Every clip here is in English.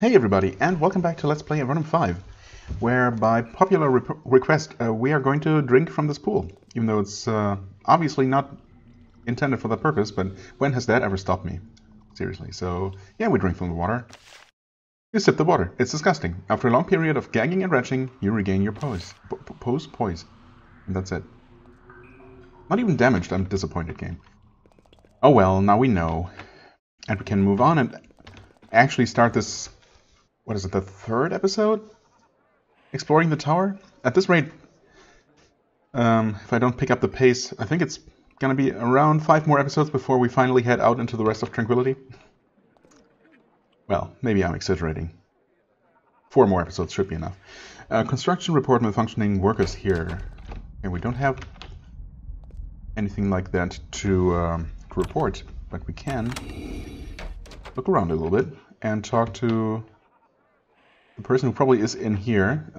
Hey everybody, and welcome back to Let's Play Avernum 5, where by popular request we are going to drink from this pool, even though it's obviously not intended for that purpose, but when has that ever stopped me? Seriously, so yeah, we drink from the water. You sip the water, it's disgusting. After a long period of gagging and retching, you regain your poise. Poise. And that's it. Not even damaged, I'm disappointed, game. Oh well, now we know. And we can move on and actually start this... What is it, the third episode? Exploring the tower? At this rate, if I don't pick up the pace, I think it's gonna be around 5 more episodes before we finally head out into the rest of Tranquility. Well, maybe I'm exaggerating. 4 more episodes should be enough. Construction report malfunctioning workers here. And we don't have anything like that to report, but we can look around a little bit and talk to the person who probably is in here.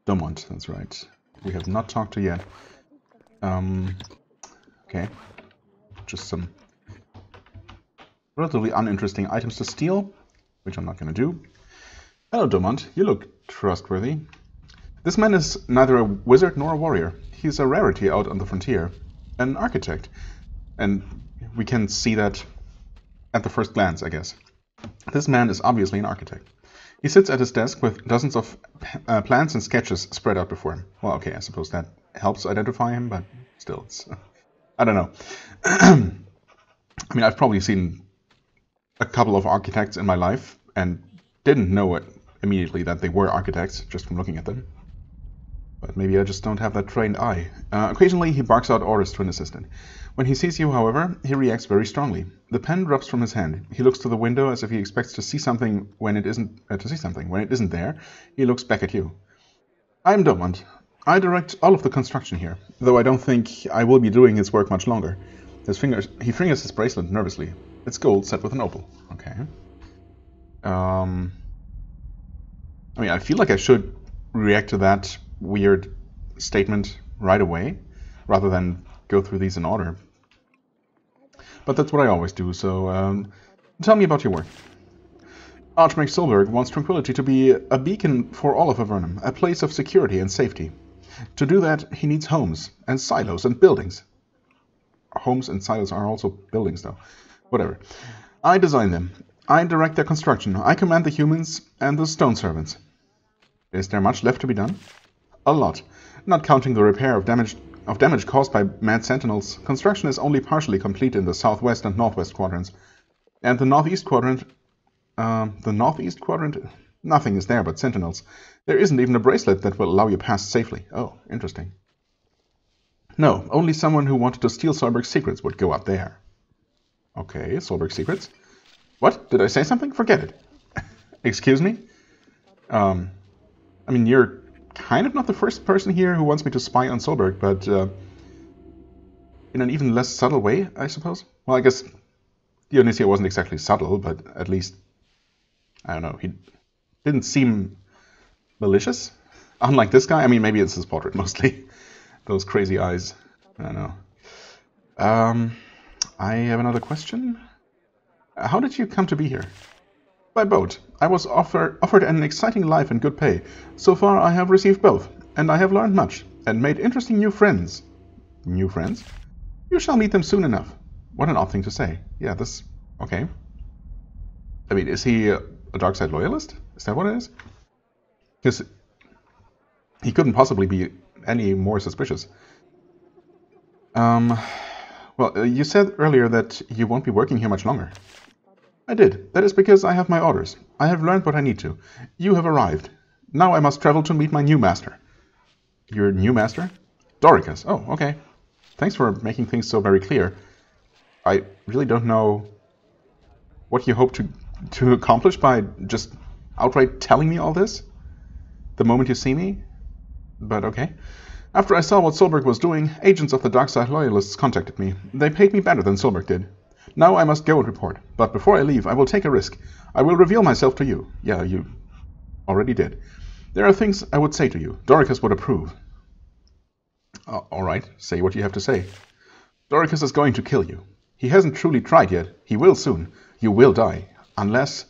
Dumont, that's right. We have not talked to yet. Okay. Just some relatively uninteresting items to steal, which I'm not going to do. Hello, Dumont. You look trustworthy. This man is neither a wizard nor a warrior. He's a rarity out on the frontier. An architect. And we can see that at the first glance, I guess. This man is obviously an architect. He sits at his desk with dozens of plans and sketches spread out before him. Well, okay, I suppose that helps identify him, but still, it's... I don't know. I mean, I've probably seen a couple of architects in my life and didn't know it immediately that they were architects just from looking at them. But maybe I just don't have that trained eye. Occasionally, he barks out orders to an assistant. When he sees you, however, he reacts very strongly. The pen drops from his hand. He looks to the window as if he expects to see something when it isn't When it isn't there, he looks back at you. I'm Dumont. I direct all of the construction here, though I don't think I will be doing his work much longer. He fingers his bracelet nervously. It's gold set with an opal. Okay. I mean, I feel like I should react to that weird statement right away, rather than go through these in order. But that's what I always do, so tell me about your work. Archmage Solberg wants Tranquility to be a beacon for all of Avernum, a place of security and safety. To do that, he needs homes, and silos, and buildings. Homes and silos are also buildings, though. Whatever. I design them. I direct their construction. I command the humans and the stone servants. Is there much left to be done? A lot. Not counting the repair of damage caused by mad sentinels, construction is only partially complete in the southwest and northwest quadrants. And the northeast quadrant... Nothing is there but sentinels. There isn't even a bracelet that will allow you past safely. Oh, interesting. No, only someone who wanted to steal Solberg's secrets would go up there. Okay, Solberg's secrets? What? Did I say something? Forget it. Excuse me? I mean, you're kind of not the first person here who wants me to spy on Solberg, but in an even less subtle way, I suppose. Well, I guess Dionysia wasn't exactly subtle, but at least, I don't know, he didn't seem malicious. Unlike this guy. I mean, maybe it's his portrait mostly. Those crazy eyes. I don't know. I have another question. How did you come to be here? By boat. I was offered an exciting life and good pay. So far I have received both, and I have learned much, and made interesting new friends. New friends? You shall meet them soon enough. What an odd thing to say. Yeah, this... okay. I mean, is he a dark side loyalist? Is that what it is? Because he couldn't possibly be any more suspicious. Well, you said earlier that you won't be working here much longer. I did. That is because I have my orders. I have learned what I need to. You have arrived. Now I must travel to meet my new master. Your new master? Dorikas. Oh, okay. Thanks for making things so very clear. I really don't know what you hope to accomplish by just outright telling me all this the moment you see me. But okay. After I saw what Solberg was doing, agents of the Dark Side Loyalists contacted me. They paid me better than Solberg did. Now I must go and report, but before I leave, I will take a risk. I will reveal myself to you. Yeah, you already did. There are things I would say to you. Dorikas would approve. All right, say what you have to say. Dorikas is going to kill you. He hasn't truly tried yet. He will soon. You will die. Unless...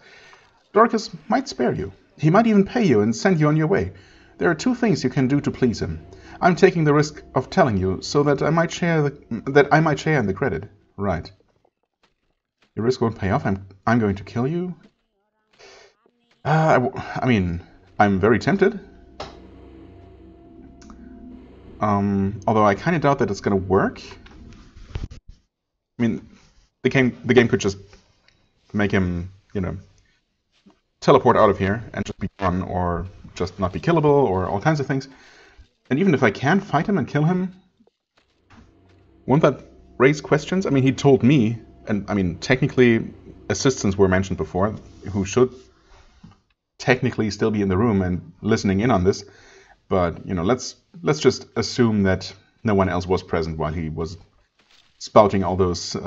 Dorikas might spare you. He might even pay you and send you on your way. There are two things you can do to please him. I'm taking the risk of telling you so that I might share in the credit. Right. Your risk won't pay off. I'm going to kill you. I mean, I'm very tempted. Although I kind of doubt that it's going to work. I mean, the game could just make him, you know, teleport out of here and just be gone, or just not be killable, or all kinds of things. And even if I can fight him and kill him, won't that raise questions? I mean, he told me, and I mean, technically, assistants were mentioned before, who should technically still be in the room and listening in on this. But, you know, let's just assume that no one else was present while he was spouting all those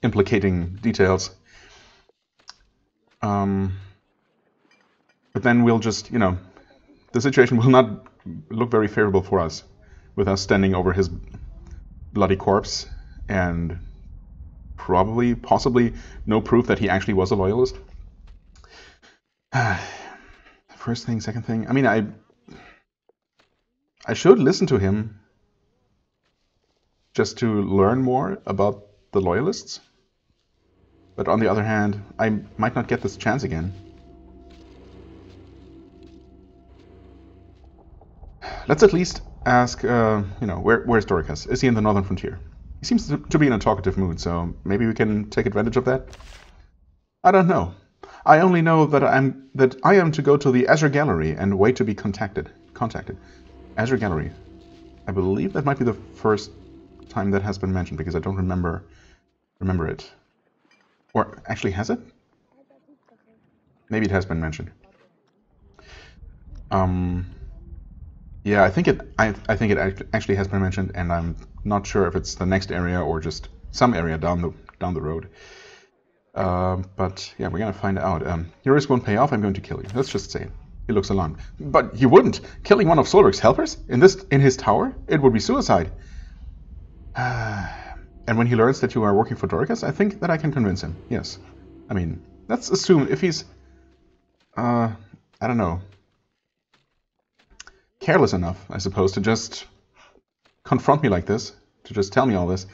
implicating details. But then we'll just, you know, the situation will not look very favorable for us, with us standing over his bloody corpse and possibly no proof that he actually was a loyalist. First thing, second thing. I mean, I should listen to him just to learn more about the loyalists. But on the other hand, I might not get this chance again. Let's at least ask, you know, where's Dorikas? Is he in the northern frontier? He seems to be in a talkative mood, so maybe we can take advantage of that? I don't know. I only know that I am to go to the Azure Gallery and wait to be contacted. Azure Gallery. I believe that might be the first time that has been mentioned, because I don't remember it. Or actually, has it? Maybe it has been mentioned. Yeah, I think it actually has been mentioned, and I'm not sure if it's the next area or just some area down the road. But yeah, we're gonna find out. Your risk won't pay off. I'm going to kill you. Let's just say it. He looks alarmed. But you wouldn't! Killing one of Solberg's helpers in his tower? It would be suicide. And when he learns that you are working for Dorikas, I think that I can convince him. Yes. I mean, let's assume if he's, I don't know, careless enough, I suppose, to just confront me like this, to just tell me all this,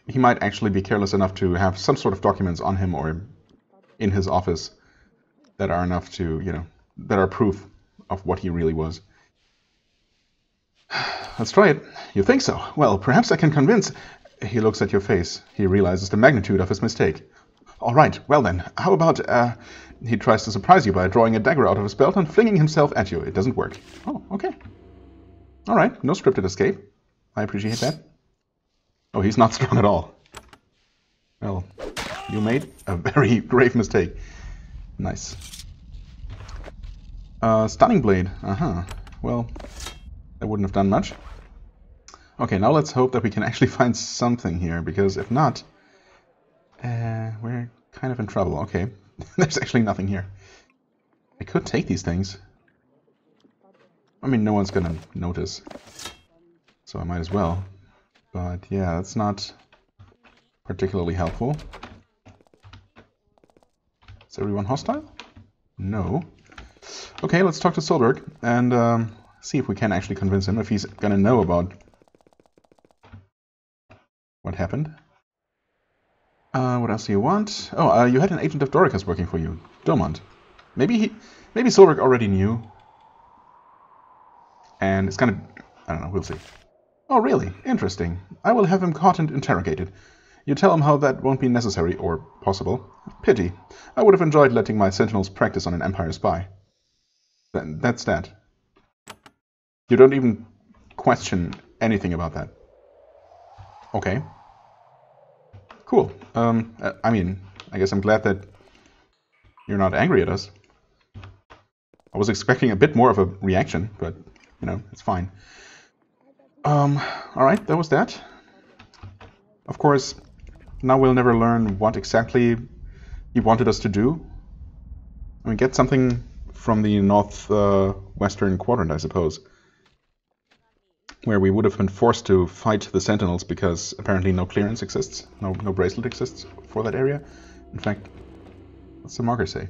he might actually be careless enough to have some sort of documents on him or in his office that are enough to, you know, that are proof of what he really was. Let's try it. You think so? Well, perhaps I can convince... He looks at your face. He realizes the magnitude of his mistake. All right, well then, how about... He tries to surprise you by drawing a dagger out of his belt and flinging himself at you. It doesn't work. Oh, okay. All right, no scripted escape. I appreciate that. Oh, he's not strong at all. Well, you made a very grave mistake. Nice. Stunning blade. Well, that wouldn't have done much. Okay, now let's hope that we can actually find something here, because if not, we're kind of in trouble. Okay, there's actually nothing here. I could take these things. I mean, no one's gonna notice, so I might as well. But yeah, that's not particularly helpful. Is everyone hostile? No. Okay, let's talk to Solberg and see if we can actually convince him, if he's gonna know about what happened. What else do you want? Oh, you had an agent of Dorikas working for you, Domont. Maybe Solberg already knew. And it's kind of... I don't know, we'll see. Oh, really? Interesting. I will have him caught and interrogated. You tell him how that won't be necessary, or possible. Pity. I would have enjoyed letting my sentinels practice on an Empire spy. That's that. You don't even question anything about that. Okay. Cool. I mean, I guess I'm glad that you're not angry at us. I was expecting a bit more of a reaction, but, you know, it's fine. Alright, that was that. Of course, now we'll never learn what exactly he wanted us to do. I mean, get something from the northwestern quadrant, I suppose, where we would have been forced to fight the Sentinels because apparently no clearance exists, no bracelet exists for that area. In fact, what's the marker say?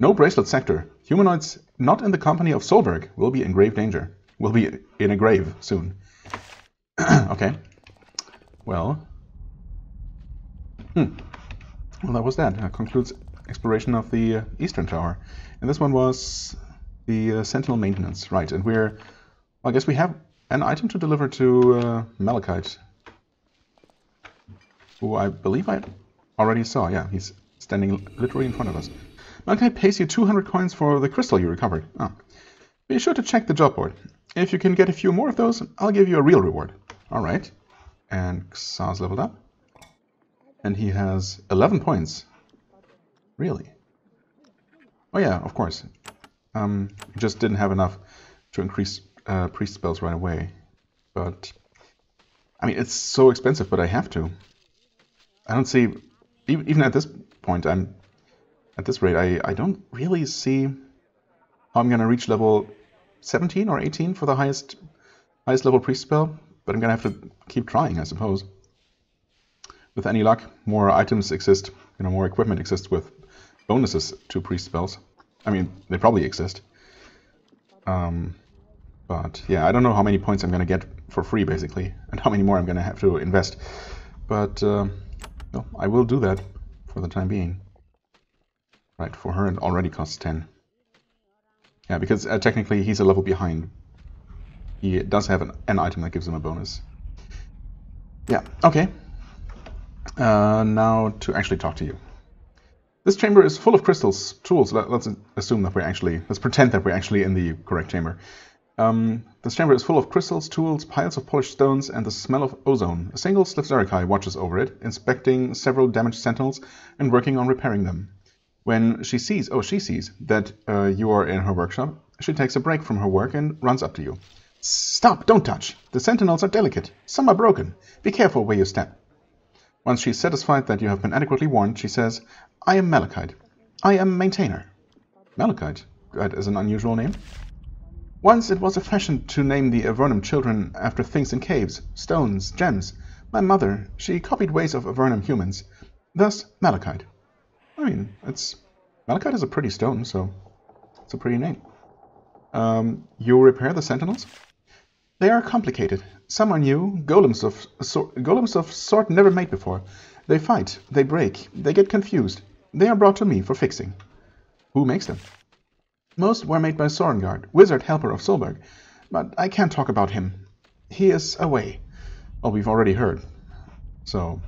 No bracelet sector. Humanoids not in the company of Solberg will be in grave danger. Will be in a grave soon. Okay. Well. Well, that was that. Concludes exploration of the Eastern Tower. And this one was the Sentinel Maintenance. Right, and we're... Well, I guess we have an item to deliver to Malachite. Who I believe I already saw. Yeah, he's standing literally in front of us. Malachite pays you 200 coins for the crystal you recovered. Oh. Be sure to check the job board. If you can get a few more of those, I'll give you a real reward. Alright. And Xar's leveled up. And he has 11 points. Really? Oh yeah, of course. He just didn't have enough to increase priest spells right away. But, I mean, it's so expensive, but I have to. I don't see, even at this point, at this rate, I don't really see how I'm going to reach level 17 or 18 for the highest level priest spell, but I'm going to have to keep trying, I suppose. With any luck, more items exist, more equipment exists with bonuses to priest spells. I mean, they probably exist. But yeah, I don't know how many points I'm going to get for free, basically, and how many more I'm going to have to invest. But no, I will do that for the time being. Right, for her it already costs 10. Yeah, because technically he's a level behind. He does have an item that gives him a bonus. Yeah, okay. Now to actually talk to you. This chamber is full of crystals, tools. Let's assume that let's pretend that we're actually in the correct chamber. This chamber is full of crystals, tools, piles of polished stones, and the smell of ozone. A single Slivzerikai watches over it, inspecting several damaged sentinels and working on repairing them. When she sees that you are in her workshop, she takes a break from her work and runs up to you. Stop! Don't touch! The sentinels are delicate. Some are broken. Be careful where you step. Once she's satisfied that you have been adequately warned, she says, I am Malachite. I am Maintainer. Malachite? That is an unusual name. Once it was a fashion to name the Avernum children after things in caves, stones, gems. My mother, she copied ways of Avernum humans. Thus, Malachite. I mean, Malachite is a pretty stone, so it's a pretty name. You repair the sentinels? They are complicated. Some are new, golems of sort never made before. They fight, they break, they get confused. They are brought to me for fixing. Who makes them? Most were made by Sorengard, wizard helper of Solberg, but I can't talk about him. He is away. Well, we've already heard. So,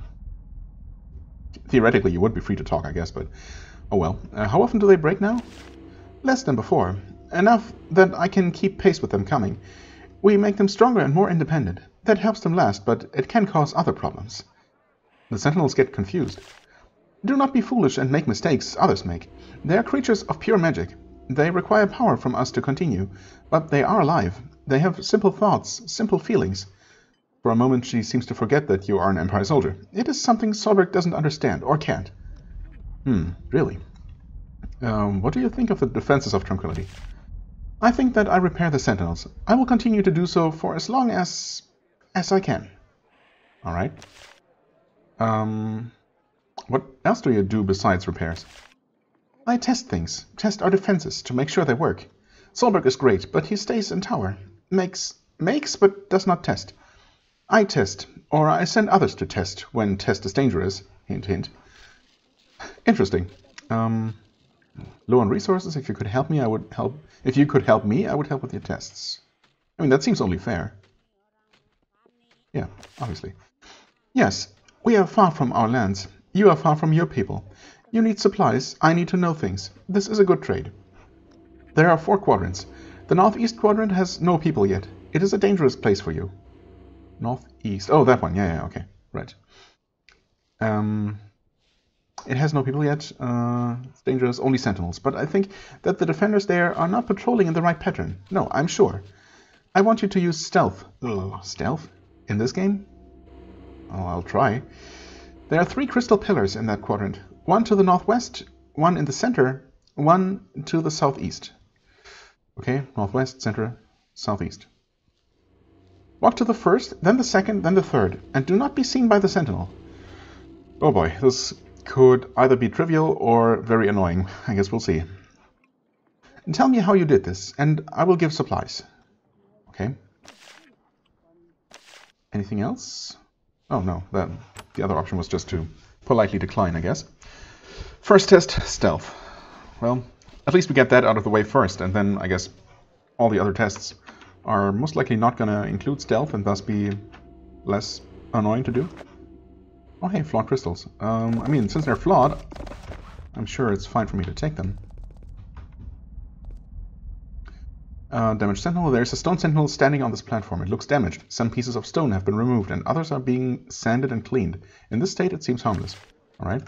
theoretically you would be free to talk, I guess, but oh well. How often do they break now? Less than before. Enough that I can keep pace with them coming. We make them stronger and more independent. That helps them last, but it can cause other problems. The sentinels get confused. Do not be foolish and make mistakes others make. They are creatures of pure magic. They require power from us to continue, but they are alive. They have simple thoughts, simple feelings. For a moment she seems to forget that you are an Empire soldier. It is something Solberg doesn't understand, or can't. Really? What do you think of the defenses of Tranquility? I think that I repair the sentinels. I will continue to do so for as long as I can. Alright. What else do you do besides repairs? I test things, test our defenses to make sure they work. Solberg is great, but he stays in tower. Makes, but does not test. I test, or I send others to test when test is dangerous. Hint, hint. Interesting. Low on resources. If you could help me, I would help. If you could help me, I would help with your tests. I mean, that seems only fair. Yeah, obviously. Yes, we are far from our lands. You are far from your people. You need supplies. I need to know things. This is a good trade. There are 4 quadrants. The northeast quadrant has no people yet. It is a dangerous place for you. Northeast. Oh, that one. Yeah, okay. Right. It has no people yet. It's dangerous. Only sentinels. But I think that the defenders there are not patrolling in the right pattern. No, I'm sure. I want you to use stealth. Stealth? In this game? Oh, I'll try. There are 3 crystal pillars in that quadrant. 1 to the northwest, 1 in the center, 1 to the southeast. Okay, northwest, center, southeast. Walk to the first, then the second, then the third, and do not be seen by the sentinel. Oh boy, this could either be trivial or very annoying. I guess we'll see. And tell me how you did this, and I will give supplies. Okay. Anything else? Oh no, the other option was just to politely decline, I guess. First test, stealth. Well, at least we get that out of the way first, and then I guess all the other tests are most likely not going to include stealth and thus be less annoying to do. Oh hey, flawed crystals. I mean, since they're flawed, I'm sure it's fine for me to take them. Damaged sentinel. There's a stone sentinel standing on this platform. It looks damaged. Some pieces of stone have been removed and others are being sanded and cleaned. In this state, it seems harmless. Alright.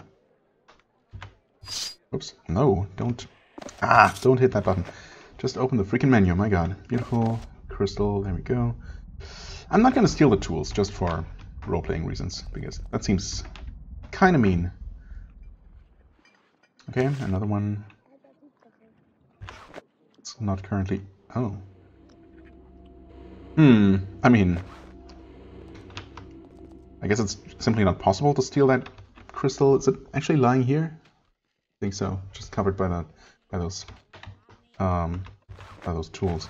Oops. No, don't. Don't hit that button. Just open the freaking menu, my god. Beautiful crystal, there we go. I'm not going to steal the tools just for role-playing reasons, because that seems kind of mean. Okay, another one. It's not currently... Oh. I mean... I guess it's simply not possible to steal that crystal. Is it actually lying here? I think so. Just covered by those tools.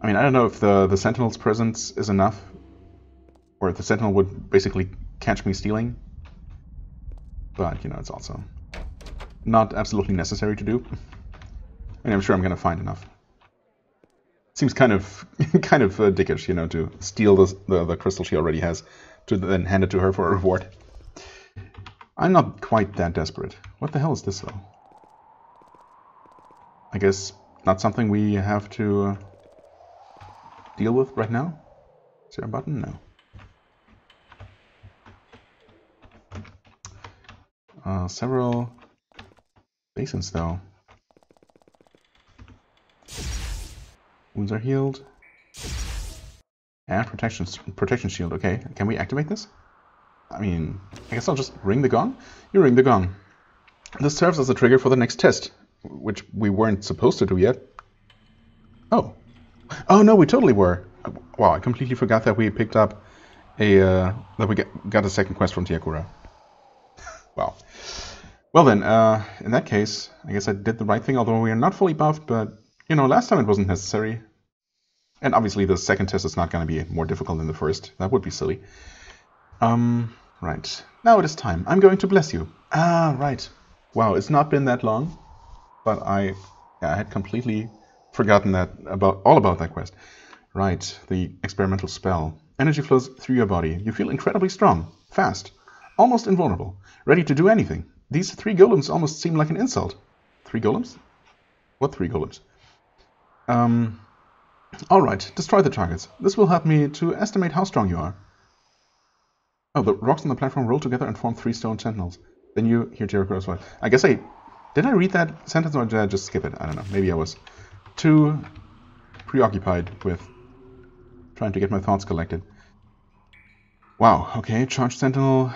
I mean, I don't know if the Sentinel's presence is enough, or if the Sentinel would basically catch me stealing. But, you know, it's also not absolutely necessary to do. And I'm sure I'm going to find enough. Seems kind of dickish, you know, to steal the crystal she already has, to then hand it to her for a reward. I'm not quite that desperate. What the hell is this, though? I guess not something we have to deal with right now? Is there a button? No. Several basins, though. Wounds are healed. And protection shield. Okay, can we activate this? I mean, I guess I'll just ring the gong? You ring the gong. This serves as a trigger for the next test, which we weren't supposed to do yet. Oh. Oh no, we totally were. Wow, I completely forgot that we picked up that we got a second quest from Tiakura. Wow. Well then, in that case, I guess I did the right thing, although we are not fully buffed, but, you know, last time it wasn't necessary. And obviously the second test is not going to be more difficult than the first. That would be silly. Right. Now it is time. I'm going to bless you. Right. Wow, it's not been that long, but I had completely forgotten all about that quest. Right, the experimental spell. Energy flows through your body. You feel incredibly strong, fast, almost invulnerable, ready to do anything. These 3 golems almost seem like an insult. 3 golems? What 3 golems? Alright, destroy the targets. This will help me to estimate how strong you are. Oh, the rocks on the platform roll together and form 3 stone sentinels. Then you hear Dorikas' voice. I guess did I read that sentence or did I just skip it? I don't know. Maybe I was too preoccupied with trying to get my thoughts collected. Wow, okay, charged sentinel.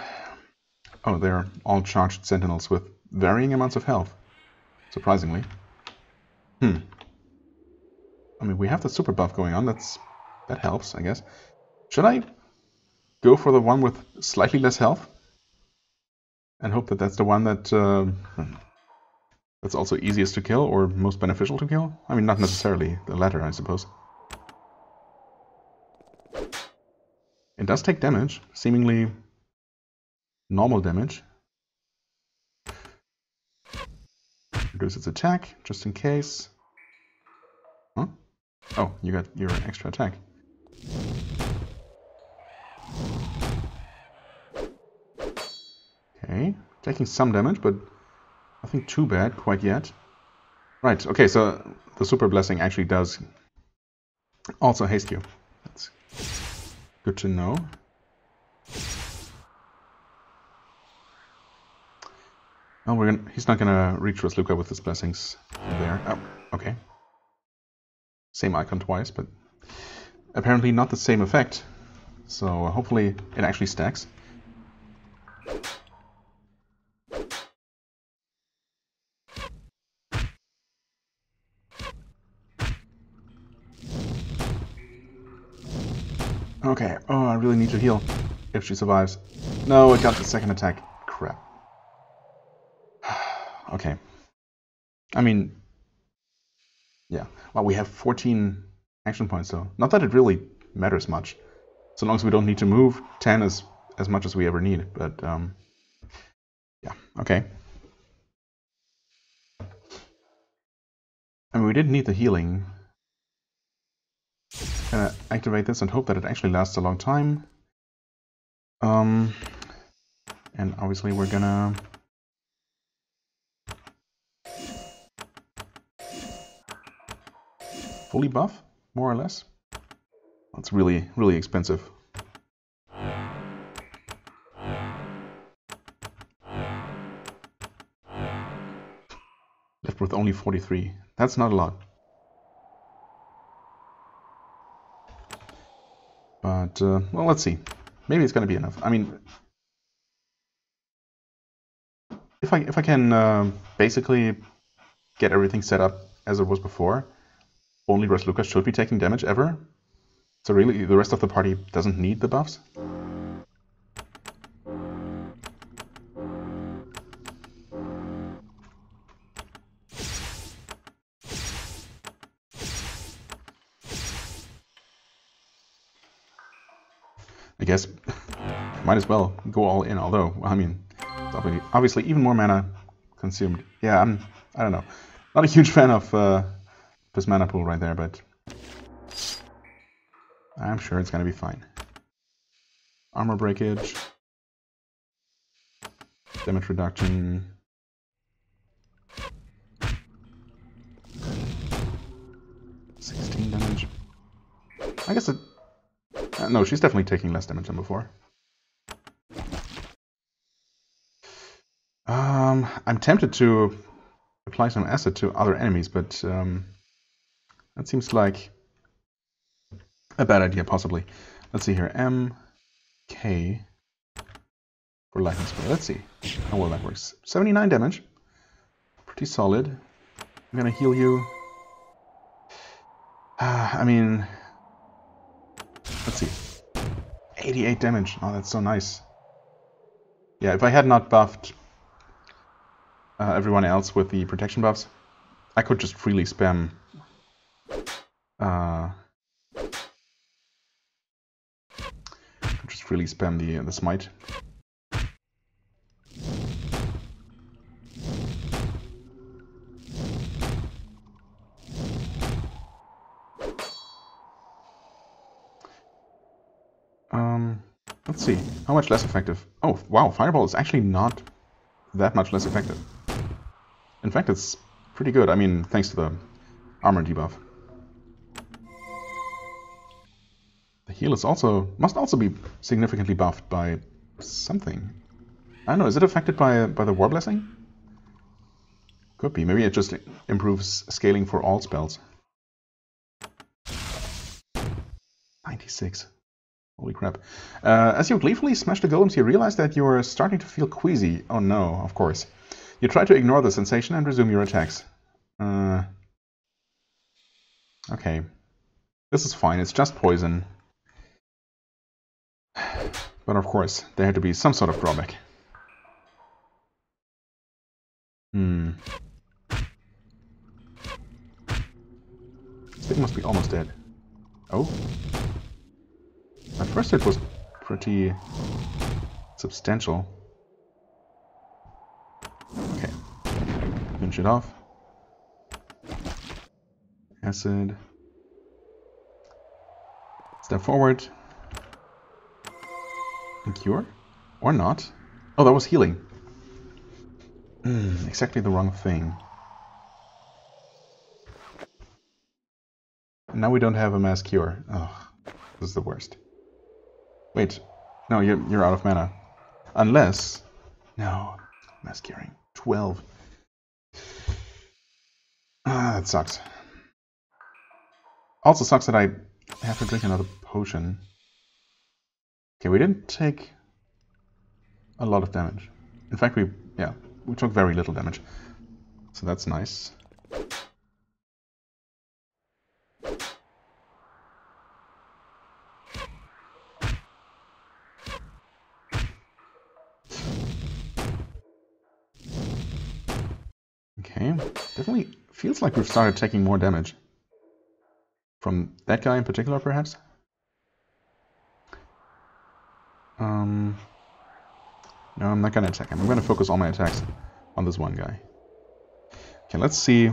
Oh, they're all charged sentinels with varying amounts of health. Surprisingly. I mean, we have the super buff going on. That helps, I guess. Should I go for the one with slightly less health? And hope that that's the one that's also easiest to kill or most beneficial to kill? I mean, not necessarily the latter, I suppose. It does take damage, seemingly normal damage. Reduce its attack, just in case. Huh? Oh, you got your extra attack. Okay, taking some damage, but nothing too bad quite yet. Right, okay, so the super blessing actually does also haste you. That's good to know. Oh, he's not gonna reach Rasluka with his blessings there. Oh, okay. Same icon twice, but apparently not the same effect. So hopefully it actually stacks. Okay, oh, I really need to heal if she survives. No, it got the second attack. Crap. Okay, I mean, yeah. Well, we have 14 action points, though. Not that it really matters much. So long as we don't need to move, 10 is as much as we ever need. But, yeah, okay. I mean, we didn't need the healing. Gonna activate this and hope that it actually lasts a long time. And obviously we're gonna... fully buff, more or less. That's really, really expensive. Left with only 43. That's not a lot. But, well, let's see. Maybe it's gonna be enough. I mean, if I can basically get everything set up as it was before, only Lucas should be taking damage ever. So really, the rest of the party doesn't need the buffs. I guess might as well go all in. Although, I mean, obviously even more mana consumed. Yeah, I don't know, not a huge fan of this mana pool right there, but I'm sure it's gonna be fine. Armor breakage, damage reduction. Damage. I guess it... no, she's definitely taking less damage than before. I'm tempted to apply some acid to other enemies, but that seems like a bad idea, possibly. Let's see here. M, K for lightning spell. Let's see how well that works. 79 damage. Pretty solid. I'm gonna heal you. I mean, let's see. 88 damage. Oh, that's so nice. Yeah, if I had not buffed everyone else with the protection buffs, I could just freely spam the smite. Let's see, how much less effective? Oh, wow, Fireball is actually not that much less effective. In fact, it's pretty good. I mean, thanks to the armor debuff. The heal is must also be significantly buffed by something. I don't know, is it affected by the War Blessing? Could be. Maybe it just improves scaling for all spells. 96. Holy crap. As you gleefully smash the golems, you realize that you're starting to feel queasy. Oh no, of course. You try to ignore the sensation and resume your attacks. Okay. This is fine, it's just poison. But of course, there had to be some sort of drawback. This thing must be almost dead. Oh? At first it was pretty substantial. Okay. Finish it off. Acid. Step forward. And cure? Or not? Oh, that was healing. Exactly the wrong thing. And now we don't have a mass cure. Oh, this is the worst. Wait, no, you're out of mana. Unless... No, mass curing. 12. Ah, that sucks. Also sucks that I have to drink another potion. Okay, we didn't take a lot of damage. In fact, we took very little damage. So that's nice. Okay, definitely feels like we've started taking more damage. From that guy in particular, perhaps? No, I'm not gonna attack him. I'm gonna focus all my attacks on this one guy. Okay, let's see.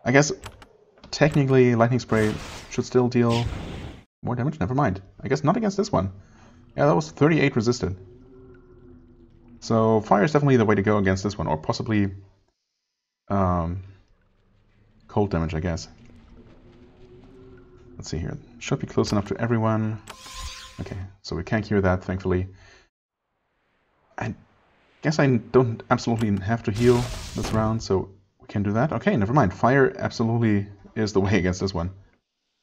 I guess, technically, Lightning Spray should still deal more damage? Never mind. I guess not against this one. Yeah, that was 38 resisted. So, fire is definitely the way to go against this one, or possibly cold damage, I guess. Let's see here. Should be close enough to everyone. Okay, so we can't cure that, thankfully. I guess I don't absolutely have to heal this round, so we can do that. Okay, never mind. Fire absolutely is the way against this one.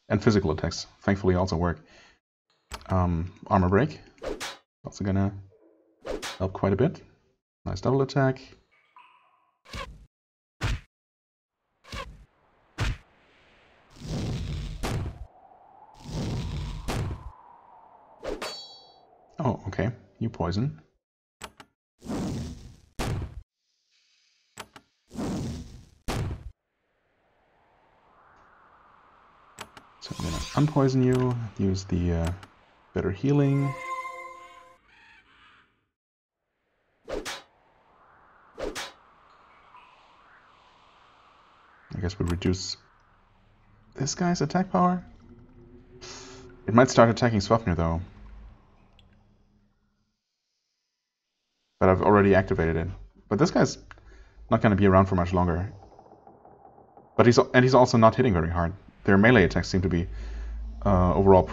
And physical attacks, thankfully, also work. Armor break. Also gonna help quite a bit. Nice double attack. Oh, okay. You poison. So I'm gonna unpoison you, use the better healing. I guess we reduce this guy's attack power. It might start attacking Swafnir though. But I've already activated it. But this guy's not going to be around for much longer. But he's also not hitting very hard. Their melee attacks seem to be overall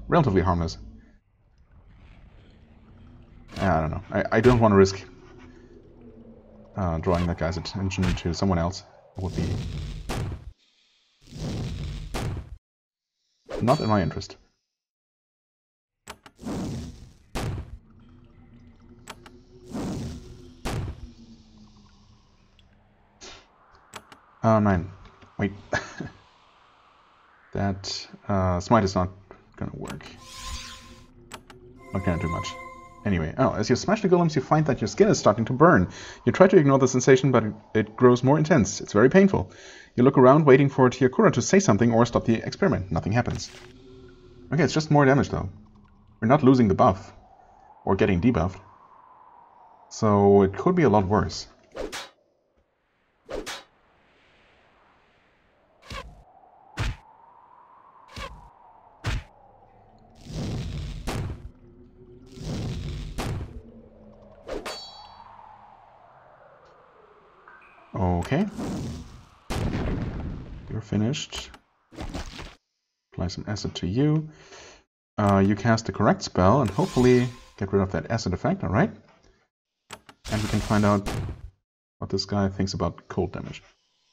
relatively harmless. I don't know. I don't want to risk drawing that guy's attention to someone else. It would be not in my interest. Nine. Wait. That smite is not gonna work. Not gonna do much. Anyway, as you smash the golems, you find that your skin is starting to burn. You try to ignore the sensation, but it grows more intense. It's very painful. You look around, waiting for Tiakura to say something or stop the experiment. Nothing happens. Okay, it's just more damage, though. We're not losing the buff. Or getting debuffed. So it could be a lot worse. Okay. You're finished. Apply some acid to you. You cast the correct spell and hopefully get rid of that acid effect, alright? And we can find out what this guy thinks about cold damage.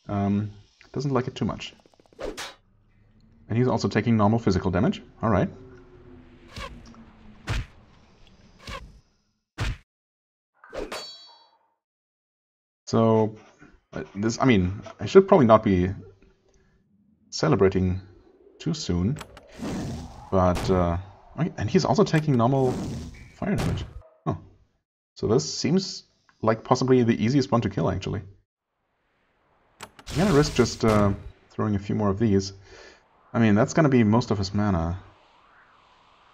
Doesn't like it too much. And he's also taking normal physical damage, alright. So, I mean, I should probably not be celebrating too soon, but, and he's also taking normal fire damage. Oh, so this seems like possibly the easiest one to kill, actually. I'm gonna risk just throwing a few more of these. I mean, that's gonna be most of his mana.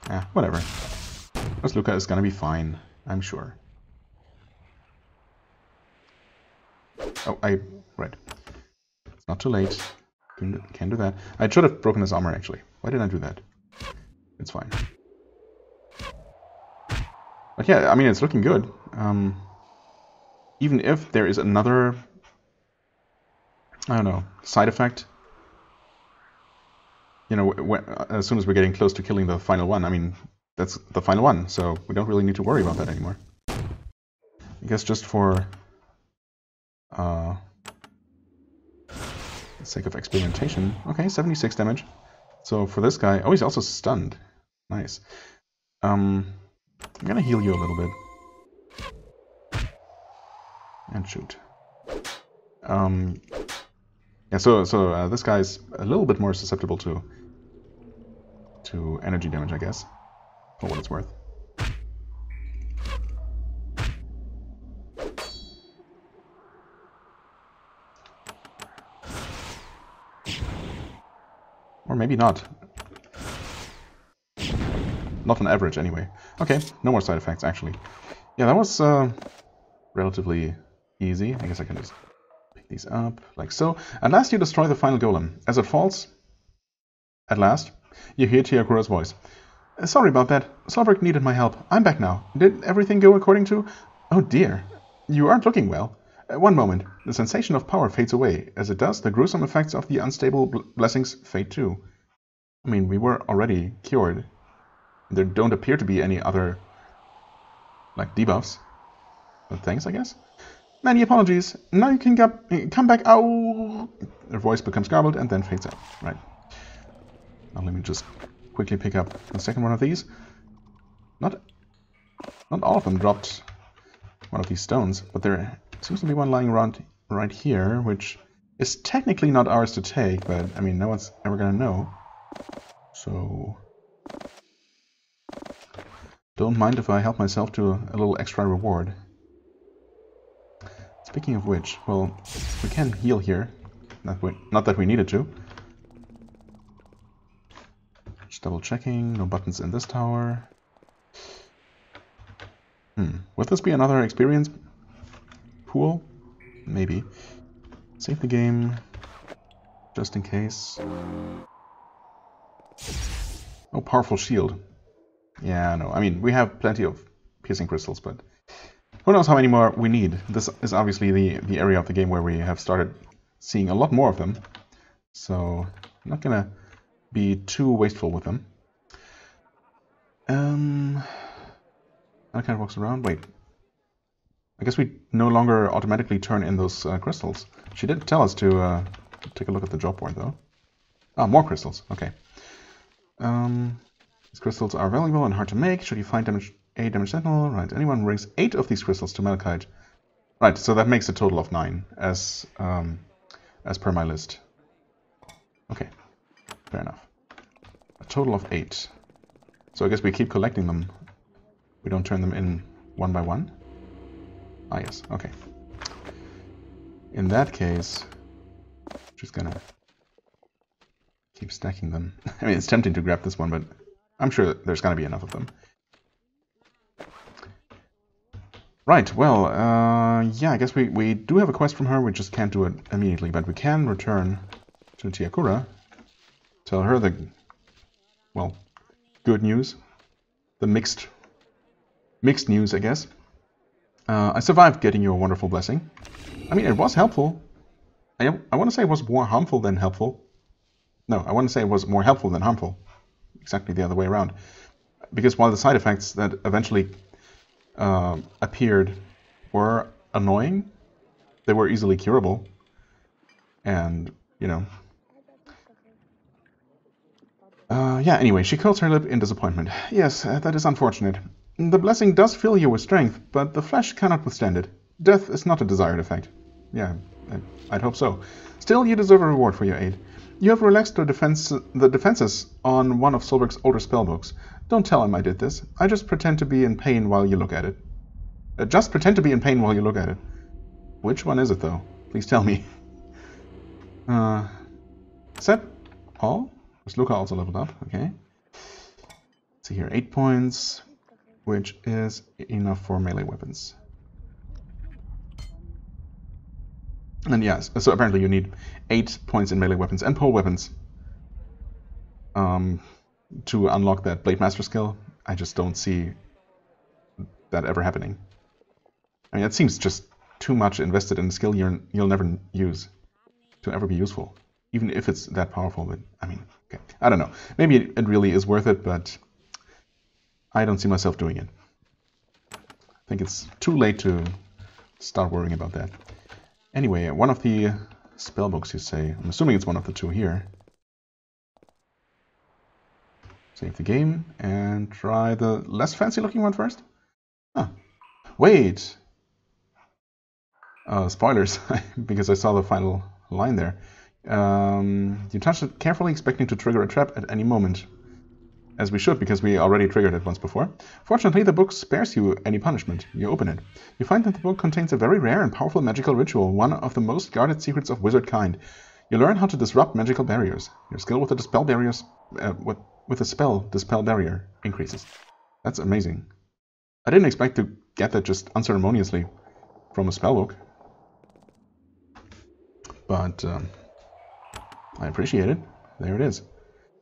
Yeah, whatever. This Luca is gonna be fine, I'm sure. Oh, right. It's not too late. Can do that. I should have broken his armor, actually. Why did I do that? It's fine. But yeah, I mean, it's looking good. Even if there is another, I don't know, side effect. You know, as soon as we're getting close to killing the final one, I mean, that's the final one, so we don't really need to worry about that anymore. I guess just for the sake of experimentation. Okay, 76 damage. So for this guy, oh, he's also stunned. Nice. I'm gonna heal you a little bit. And shoot. Yeah, so this guy's a little bit more susceptible to energy damage, I guess, for what it's worth. Or maybe not. Not on average, anyway. Okay, no more side effects, actually. Yeah, that was relatively easy. I guess I can just pick these up, like so. At last you destroy the final golem. As it falls, at last, you hear Tiakura's voice. Sorry about that. Slovak needed my help. I'm back now. Did everything go according to... Oh dear. You aren't looking well. One moment. The sensation of power fades away. As it does, the gruesome effects of the unstable blessings fade too. I mean, we were already cured. There don't appear to be any other, like, debuffs. But thanks, I guess. Many apologies. Now you can come back. Ow! Her voice becomes garbled and then fades out. Right. Now let me just quickly pick up the second one of these. Not all of them dropped one of these stones, but there seems to be one lying around right here, which is technically not ours to take, but I mean, no one's ever gonna know. So don't mind if I help myself to a little extra reward. Speaking of which, well, we can heal here. Not that we needed to. Just double checking, no buttons in this tower. Would this be another experience pool? Maybe. Save the game, just in case. Oh, powerful shield. Yeah, no, I mean, we have plenty of piercing crystals, but who knows how many more we need. This is obviously the area of the game where we have started seeing a lot more of them. So, I'm not gonna be too wasteful with them. That kind of walks around. Wait. I guess we no longer automatically turn in those crystals. She did tell us to take a look at the job board, though. Ah, more crystals. Okay. These crystals are valuable and hard to make. Should you find a damage sentinel? Right. Anyone brings 8 of these crystals to Malachite. Right. So that makes a total of 9, as per my list. Okay. Fair enough. A total of 8. So I guess we keep collecting them. We don't turn them in one by one? Ah, yes. Okay. In that case, just gonna keep stacking them. I mean, it's tempting to grab this one, but I'm sure there's gonna be enough of them. Right, well, yeah, I guess we do have a quest from her. We just can't do it immediately, but we can return to Tiakura. Tell her the, well, good news. The mixed news, I guess. I survived getting your wonderful blessing. I mean, it was helpful. I want to say it was more harmful than helpful. No, I want to say it was more helpful than harmful. Exactly the other way around. Because while the side effects that eventually appeared were annoying, they were easily curable. And, you know... yeah, anyway, she curls her lip in disappointment. Yes, that is unfortunate. The blessing does fill you with strength, but the flesh cannot withstand it. Death is not a desired effect. Yeah, I'd hope so. Still, you deserve a reward for your aid. You have relaxed the defenses on one of Solberg's older spellbooks. Don't tell him I did this. I just pretend to be in pain while you look at it. Just pretend to be in pain while you look at it. Which one is it, though? Please tell me. Is that all? Is Luca also leveled up? Okay. Let's see here. 8 points, which is enough for melee weapons. And yes, so apparently you need 8 points in melee weapons and pole weapons to unlock that Blade Master skill. I just don't see that ever happening. I mean, it seems just too much invested in a skill you'll never use to ever be useful, even if it's that powerful. But I mean, okay, I don't know. Maybe it really is worth it, but I don't see myself doing it. I think it's too late to start worrying about that. Anyway, one of the spellbooks, you say. I'm assuming it's one of the two here. Save the game and try the less fancy looking one first. Ah, wait. Spoilers, because I saw the final line there. You touched it carefully, expecting to trigger a trap at any moment. As we should, because we already triggered it once before. Fortunately, the book spares you any punishment. You open it. You find that the book contains a very rare and powerful magical ritual, one of the most guarded secrets of wizard kind. You learn how to disrupt magical barriers. Your skill with the dispel barriers, with the spell dispel barrier increases. That's amazing. I didn't expect to get that just unceremoniously from a spellbook, but I appreciate it. There it is.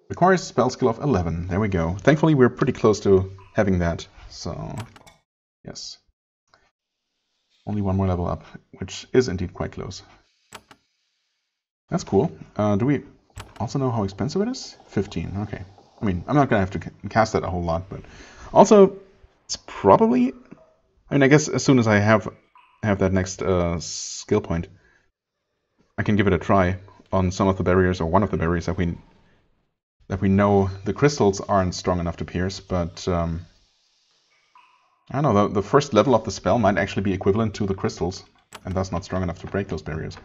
Requires spell skill of 11. There we go. Thankfully, we're pretty close to having that. So, yes. Only one more level up, which is indeed quite close. That's cool. Do we also know how expensive it is? 15. Okay. I mean, I'm not going to have to cast that a whole lot, but also, it's probably... I mean, I guess as soon as I have that next skill point, I can give it a try on some of the barriers, or one of the barriers that we know the crystals aren't strong enough to pierce, but I don't know, the first level of the spell might actually be equivalent to the crystals, and thus not strong enough to break those barriers.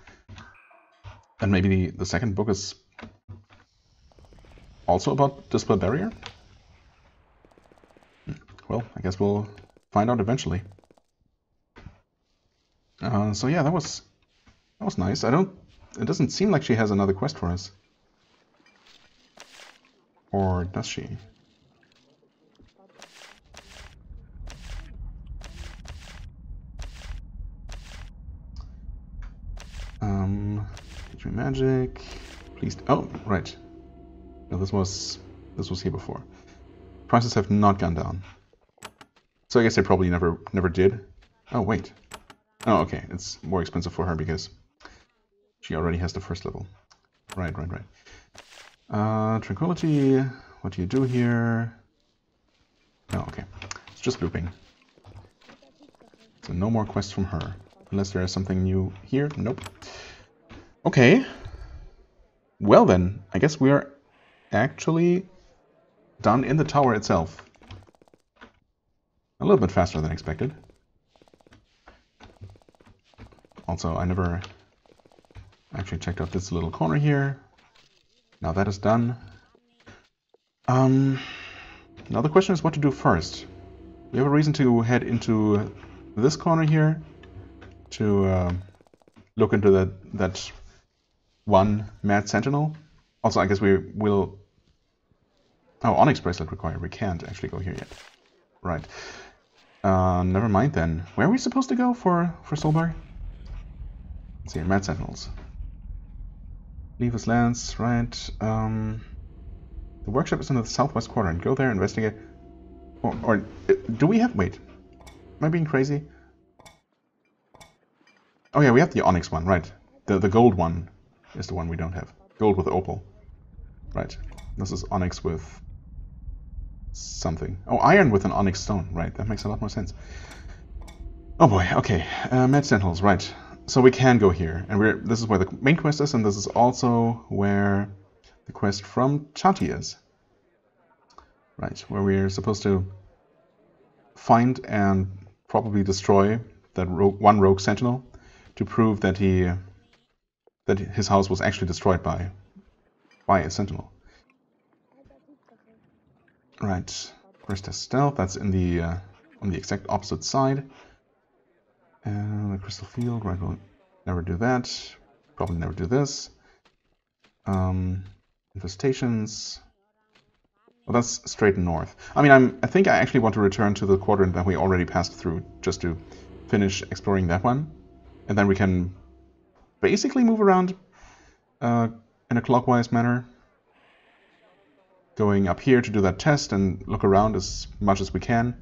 And maybe the second book is also about Dispel Barrier? Well, I guess we'll find out eventually. So yeah, that was nice. It doesn't seem like she has another quest for us. Or does she? Teach me magic. Please. Oh, right. No, this was here before. Prices have not gone down. So I guess they probably never did. Oh wait. Oh, okay. It's more expensive for her because she already has the first level. Right. Tranquility. What do you do here? Oh, okay. It's just looping. So no more quests from her. Unless there is something new here. Nope. Okay. Well then, I guess we're actually done in the tower itself. A little bit faster than expected. Also, I never actually checked out this little corner here. Now that is done. Now the question is what to do first. We have a reason to head into this corner here to look into that one mad sentinel. Also, I guess we will... Oh, Onyx bracelet required. We can't actually go here yet. Right. Never mind then. Where are we supposed to go for Solberg? Let's see, mad sentinels. Leave us lands, right. The workshop is in the southwest quadrant. Go there, investigate. Or do we have... Wait. Am I being crazy? Oh yeah, we have the onyx one, right. The gold one is the one we don't have. Gold with opal. Right. This is onyx with something. Oh, iron with an onyx stone. Right, that makes a lot more sense. Oh boy, okay. Mad Sentinels, right. So we can go here. And this is where the main quest is, and this is also where the quest from Chati is. Right, where we're supposed to find and probably destroy that one rogue sentinel to prove that his house was actually destroyed by a sentinel. Right, first test stealth. That's in the on the exact opposite side. And the crystal field. Right, we'll never do that. Probably never do this. Infestations. Well, that's straight north. I mean, I think I actually want to return to the quadrant that we already passed through, just to finish exploring that one, and then we can basically move around in a clockwise manner, going up here to do that test and look around as much as we can.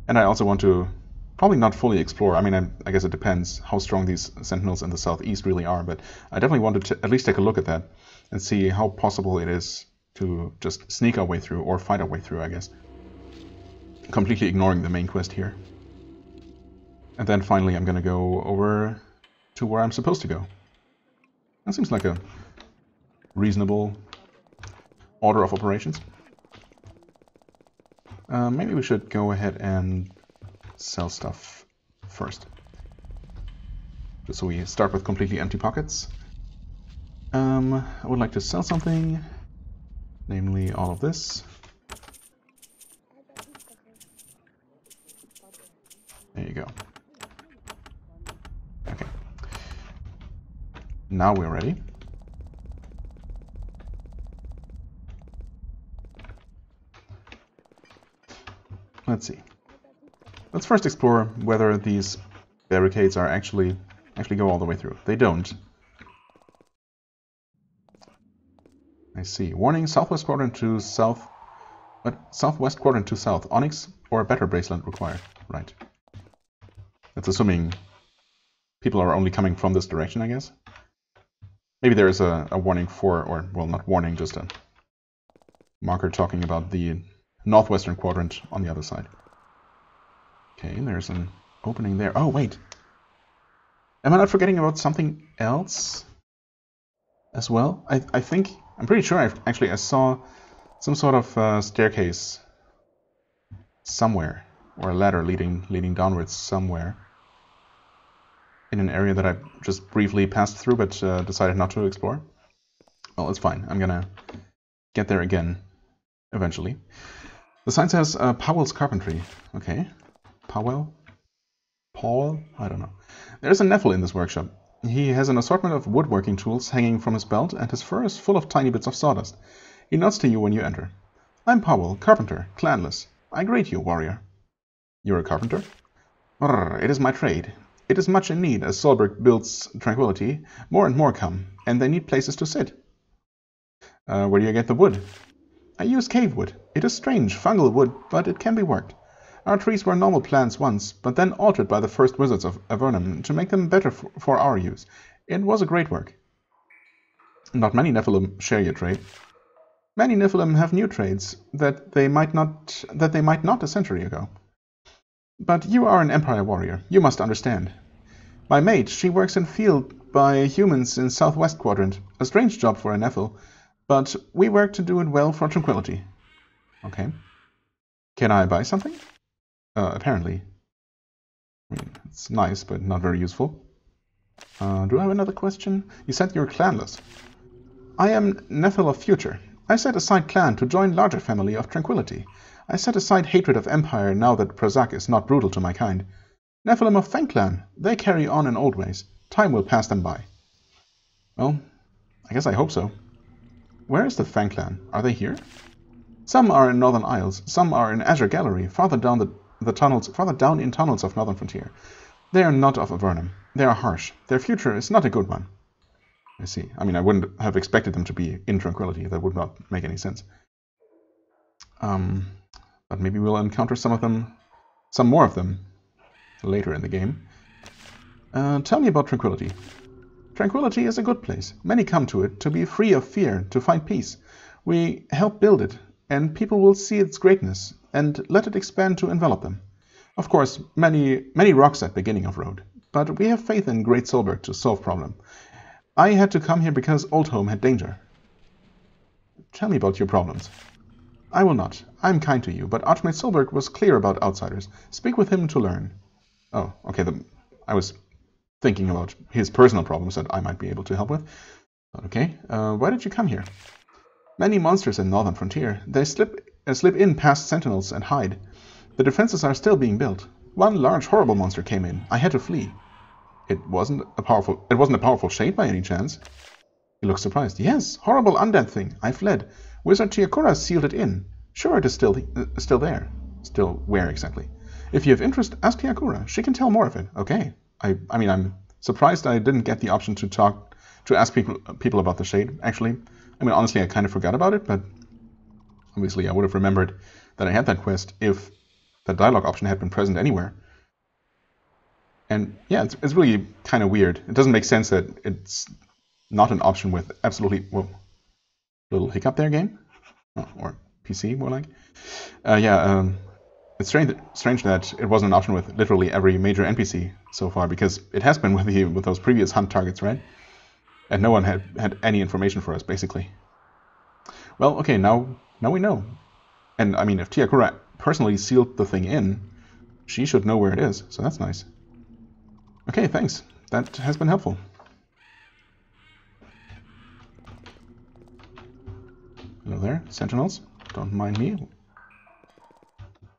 And I also want to probably not fully explore. I mean, I guess it depends how strong these sentinels in the southeast really are, but I definitely want to at least take a look at that and see how possible it is to just sneak our way through, or fight our way through, I guess. Completely ignoring the main quest here. And then finally I'm going to go over to where I'm supposed to go. That seems like a reasonable order of operations. Maybe we should go ahead and sell stuff first. Just so we start with completely empty pockets. I would like to sell something. Namely, all of this. There you go. Okay. Now we're ready. Let's see. Let's first explore whether these barricades are actually go all the way through. They don't. I see. Warning, southwest quadrant to south. But southwest quadrant to south. Onyx or a better bracelet required. Right. That's assuming people are only coming from this direction, I guess. Maybe there is a warning for, or, well, not warning, just a marker talking about the northwestern quadrant on the other side. Okay, there's an opening there. Oh, wait. Am I not forgetting about something else as well? I think, I'm pretty sure I saw some sort of staircase somewhere, or a ladder leading downwards somewhere in an area that I just briefly passed through but decided not to explore. Well, it's fine. I'm gonna get there again eventually. The sign says Powell's Carpentry. Okay. Powell? Paul? I don't know. There's a Nephil in this workshop. He has an assortment of woodworking tools hanging from his belt, and his fur is full of tiny bits of sawdust. He nods to you when you enter. I'm Powell, carpenter, clanless. I greet you, warrior. You're a carpenter? It is my trade. It is much in need as Solberg builds tranquility. More and more come, and they need places to sit. Where do you get the wood? I use cave wood. It is strange, fungal wood, but it can be worked. Our trees were normal plants once, but then altered by the first wizards of Avernum to make them better for our use. It was a great work. Not many Nephilim share your trade. Many Nephilim have new trades that they might not a century ago. But you are an Empire warrior. You must understand. My mate, she works in field by humans in southwest quadrant. A strange job for a Nephil, but we work to do it well for tranquility. Okay. Can I buy something? Apparently. I mean, it's nice, but not very useful. Do I have another question? You said you're clanless. I am Nephil of Future. I set aside clan to join larger family of tranquility. I set aside hatred of Empire now that Prazak is not brutal to my kind. Nephilim of Fang Clan, they carry on in old ways. Time will pass them by. Well, I guess I hope so. Where is the Fang Clan? Are they here? Some are in Northern Isles, some are in Azure Gallery, farther down in tunnels of Northern Frontier. They are not of Avernum. They are harsh. Their future is not a good one. I see. I mean, I wouldn't have expected them to be in tranquility. That would not make any sense. But maybe we'll encounter some more of them, later in the game. Tell me about tranquility. Tranquility is a good place. Many come to it to be free of fear, to find peace. We help build it, and people will see its greatness, and let it expand to envelop them. Of course, many rocks at beginning of road, but we have faith in Great Solberg to solve problem. I had to come here because Oldhome had danger. Tell me about your problems. I will not. I am kind to you, but Archmage Solberg was clear about outsiders. Speak with him to learn. Oh, okay, I was thinking about his personal problems that I might be able to help with. Okay, why did you come here? Many monsters in Northern Frontier. They slip in past sentinels and hide. The defenses are still being built. One large horrible monster came in. I had to flee. It wasn't a powerful shade by any chance? He looks surprised. Yes, horrible undead thing. I fled. Wizard Tiakura sealed it in. Sure, it is still there. Still where exactly? If you have interest, ask Tiakura. She can tell more of it. Okay. I mean, I'm surprised I didn't get the option to ask people about the shade, actually. I mean, honestly, I kind of forgot about it, but obviously I would have remembered that I had that quest if the dialogue option had been present anywhere. And yeah, it's really kind of weird. It doesn't make sense that it's not an option with absolutely... Whoa. Little hiccup there, game? Oh, or PC, more like. It's strange that it wasn't an option with literally every major NPC so far, because it has been with those previous hunt targets, right? And no one had any information for us, basically. Well, okay, now we know. And, I mean, if Tiakura personally sealed the thing in, she should know where it is, so that's nice. Okay, thanks. That has been helpful. Hello there, sentinels. Don't mind me.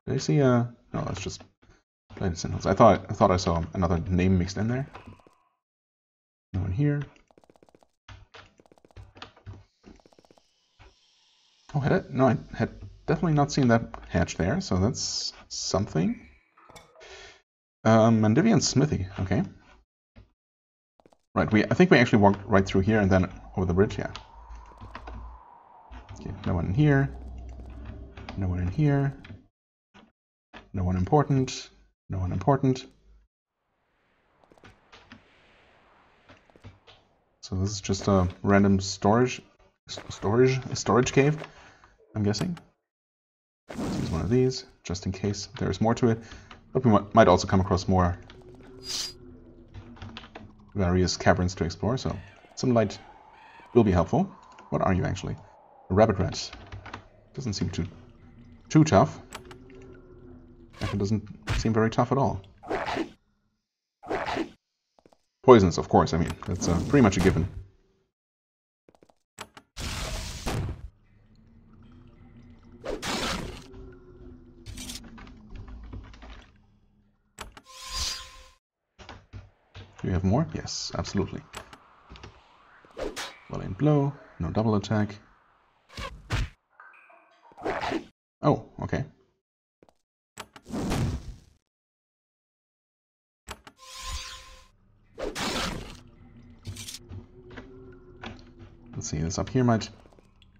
Did I see no, that's just plated sentinels. I thought I saw another name mixed in there. No one here. Oh, had it? No, I had definitely not seen that hatch there, so that's something. Mandivian Smithy, okay. Right, I think we actually walked right through here and then over the bridge, yeah. Okay, no one in here. No one in here. No one important. No one important. So this is just a random storage cave, I'm guessing. Let's use one of these, just in case there's more to it. But we might also come across more various caverns to explore, so some light will be helpful. What are you actually? A rabbit rat. Doesn't seem too tough. It doesn't seem very tough at all. Poisons, of course, I mean, that's pretty much a given. Do you have more? Yes, absolutely. Well-aimed blow, no double attack. Oh, okay. Let's see, this up here might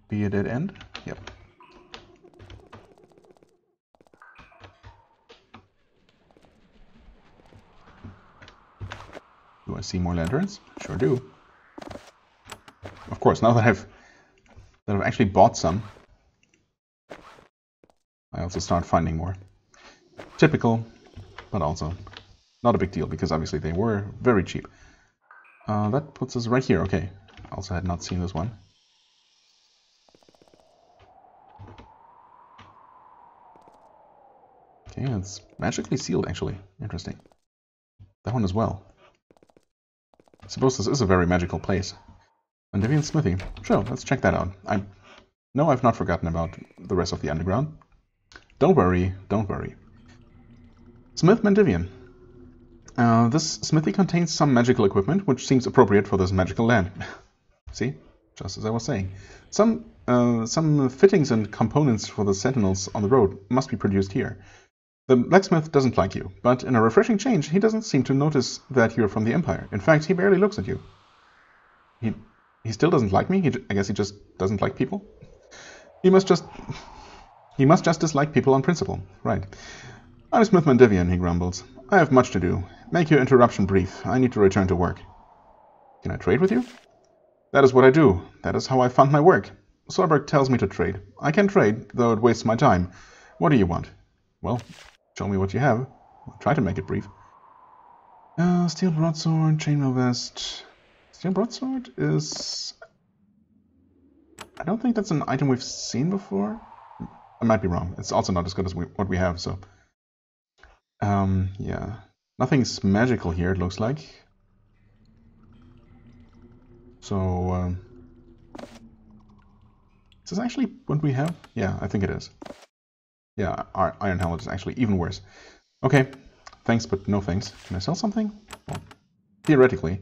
be a dead end. Yep. Do I see more lanterns? Sure do. Of course, now that I've actually bought some, I also start finding more. Typical, but also not a big deal, because obviously they were very cheap. That puts us right here, okay. Also had not seen this one. Okay, it's magically sealed, actually. Interesting. That one as well. I suppose this is a very magical place. Mandivian Smithy. Sure, let's check that out. No, I've not forgotten about the rest of the underground. Don't worry, don't worry. Smith Mandivian. This smithy contains some magical equipment, which seems appropriate for this magical land. See? Just as I was saying. Some fittings and components for the sentinels on the road must be produced here. The blacksmith doesn't like you, but in a refreshing change, he doesn't seem to notice that you're from the Empire. In fact, he barely looks at you. He still doesn't like me? I guess he just doesn't like people? He must just dislike people on principle. Right. I'm Smith Mandivian, he grumbles. I have much to do. Make your interruption brief. I need to return to work. Can I trade with you? That is what I do. That is how I fund my work. Solberg tells me to trade. I can trade, though it wastes my time. What do you want? Well, show me what you have. I'll try to make it brief. Steel broadsword, chainmail vest. Steel broadsword is... I don't think that's an item we've seen before. I might be wrong. It's also not as good as what we have, so... yeah. Nothing's magical here, it looks like. So, is this actually what we have? Yeah, I think it is. Yeah, our iron helmet is actually even worse. Okay, thanks, but no thanks. Can I sell something? Well, theoretically,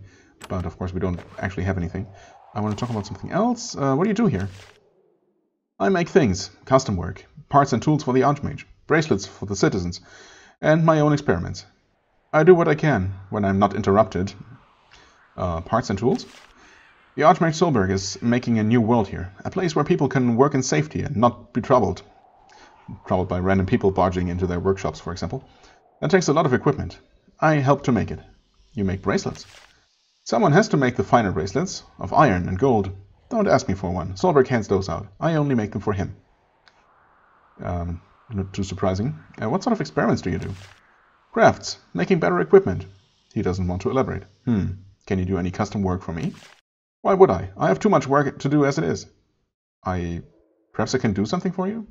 but of course we don't actually have anything. I want to talk about something else. What do you do here? I make things, custom work, parts and tools for the Archmage, bracelets for the citizens, and my own experiments. I do what I can when I'm not interrupted. Parts and tools? The Archmage Solberg is making a new world here, a place where people can work in safety and not be troubled. Troubled by random people barging into their workshops, for example. That takes a lot of equipment. I help to make it. You make bracelets? Someone has to make the finer bracelets, of iron and gold. Don't ask me for one. Solberg hands those out. I only make them for him. Not too surprising. What sort of experiments do you do? Crafts. Making better equipment. He doesn't want to elaborate. Can you do any custom work for me? Why would I? I have too much work to do as it is. Perhaps I can do something for you?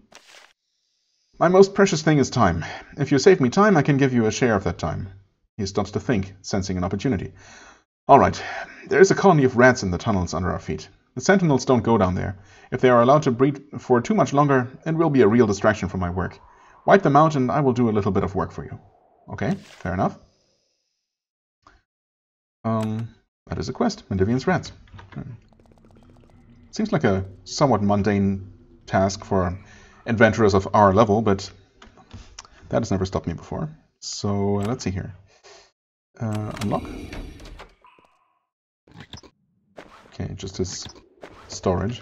My most precious thing is time. If you save me time, I can give you a share of that time. He stops to think, sensing an opportunity. All right. There is a colony of rats in the tunnels under our feet. The sentinels don't go down there. If they are allowed to breed for too much longer, it will be a real distraction from my work. Wipe them out and I will do a little bit of work for you. Okay, fair enough. That is a quest. Mandivian's rats. Seems like a somewhat mundane task for adventurers of our level, but that has never stopped me before. So let's see here. Unlock. Okay, just his storage.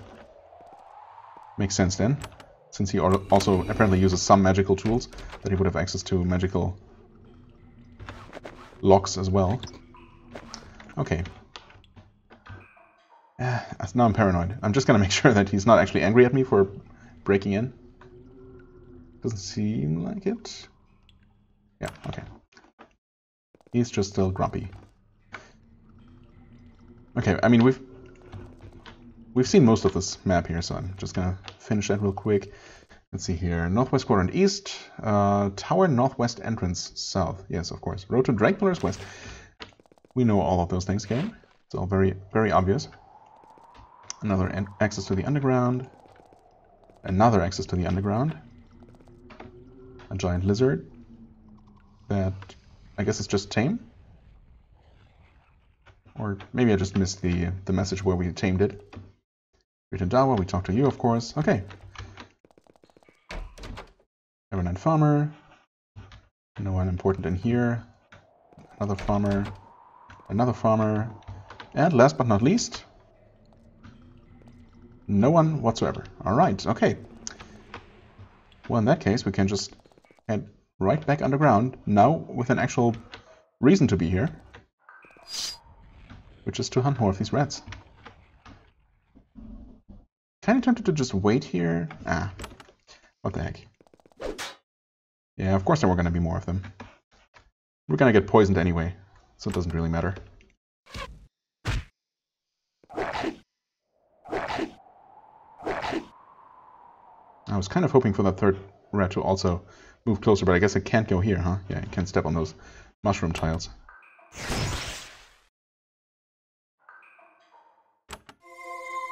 Makes sense then, since he also apparently uses some magical tools, that he would have access to magical locks as well. Okay. Now I'm paranoid. I'm just gonna make sure that he's not actually angry at me for breaking in. Doesn't seem like it. Yeah, okay. He's just still grumpy. Okay, I mean we've seen most of this map here, so I'm just gonna finish that real quick. Let's see here. Northwest quadrant east, tower northwest entrance south. Yes, of course. Road to Drake Pillars west. We know all of those things, game. It's all very, very obvious. Another access to the underground. Another access to the underground. A giant lizard. That I guess is just tame. Or maybe I just missed the message where we tamed it. Return Dawa, we talked to you, of course. Okay. Avernum farmer. No one important in here. Another farmer. Another farmer. And last but not least, no one whatsoever. Alright, okay. Well, in that case, we can just head right back underground, now with an actual reason to be here, which is to hunt more of these rats. Kinda tempted to just wait here. Ah, what the heck. Yeah, of course there were gonna be more of them. We're gonna get poisoned anyway, so it doesn't really matter. I was kind of hoping for that third rat to also move closer, but I guess it can't go here, huh? Yeah, it can't step on those mushroom tiles.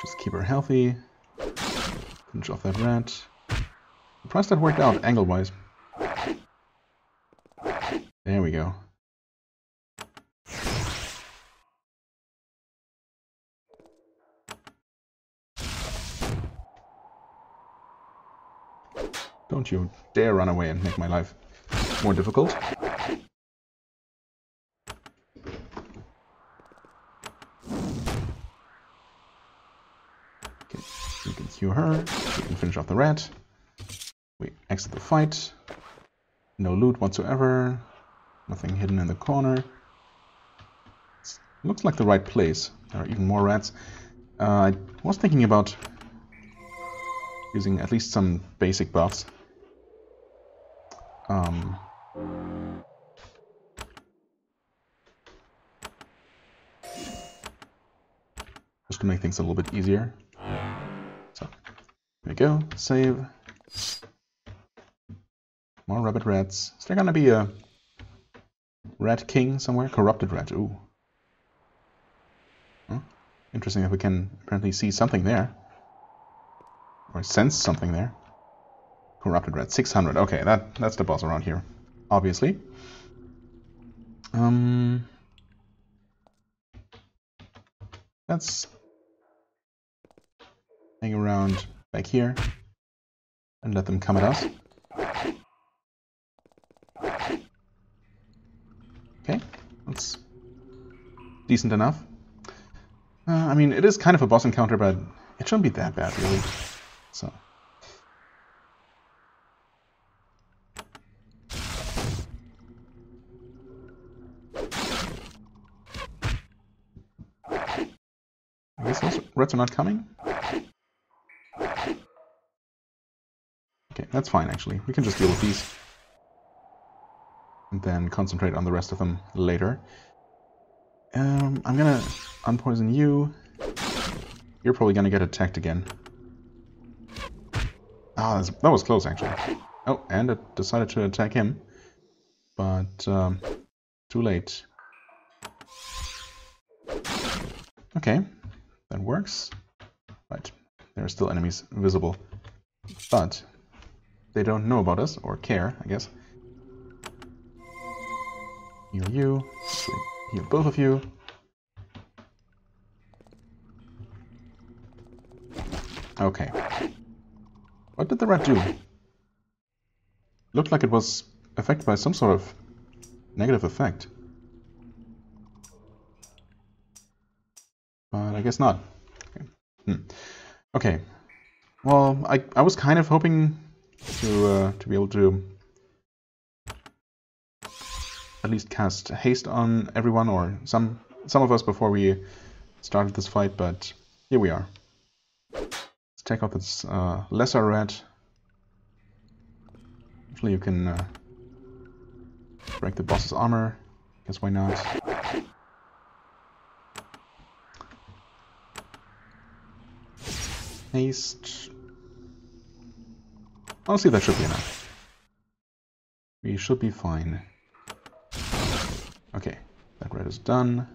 Just keep her healthy. Finish off that rat. Surprised that worked out angle-wise. There we go. Don't you dare run away and make my life more difficult. Okay, we can cure her. We can finish off the rat. We exit the fight. No loot whatsoever. Nothing hidden in the corner. Looks like the right place. There are even more rats. I was thinking about using at least some basic buffs. Just to make things a little bit easier. So, there we go. Save. More rabbit rats. Is there gonna be a rat king somewhere? Corrupted rat. Ooh. Huh? Interesting that we can apparently see something there. Or sense something there. Corrupted rat. 600. Okay, that's the boss around here. Obviously. Let's hang around back here and let them come at us. Okay, that's decent enough. I mean, it is kind of a boss encounter, but it shouldn't be that bad, really. So. I guess those rats are not coming? Okay, that's fine, actually. We can just deal with these. And then concentrate on the rest of them later. I'm gonna unpoison you. You're probably gonna get attacked again. Ah, that was close, actually. Oh, and it decided to attack him. But, too late. Okay, that works. Right, there are still enemies visible. But they don't know about us, or care, I guess. Heal you. Actually, heal both of you. Okay. What did the rat do? Looked like it was affected by some sort of negative effect. But I guess not. Okay. Okay. Well, I was kind of hoping to be able to at least cast haste on everyone, or some of us, before we started this fight, but here we are. Let's take out this lesser rat. Hopefully you can break the boss's armor. Guess why not? Haste. Honestly, that should be enough. We should be fine. Okay, that red is done.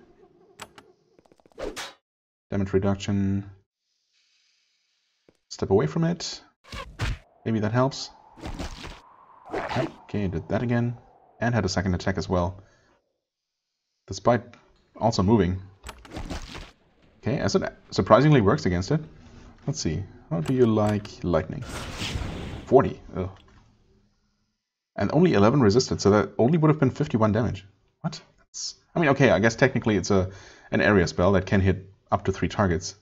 Damage reduction. Step away from it. Maybe that helps. Okay, did that again. And had a second attack as well. Despite also moving. Okay, as it surprisingly works against it. Let's see. How do you like lightning? 40. Ugh. And only 11 resisted, so that only would have been 51 damage. What? I mean, okay, I guess technically it's an area spell that can hit up to 3 targets.